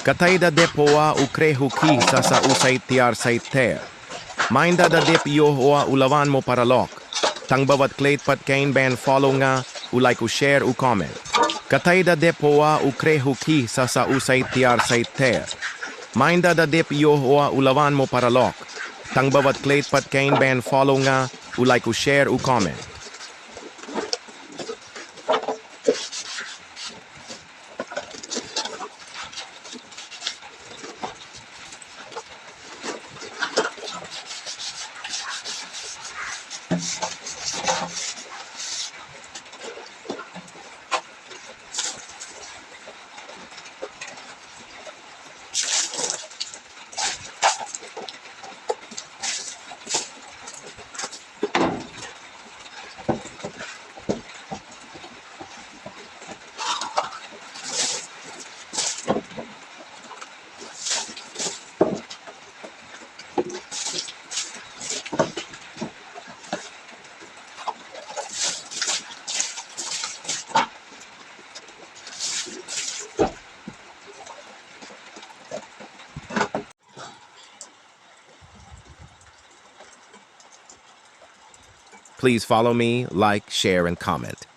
Katay da depoa ukrehuki sa usay tiar sait. Mainda da dip yo oa ulawan mo paralok. Tang bawat klate pat kain ban follow nga ulay ku share u comment. Katay da depoa ukrehuki sa usay tiar sait. Mainda da dip yo oa ulawan mo paralok. Tang bawat klate pat kain ban follow nga ulay ku share u comment. Please follow me, like, share, and comment.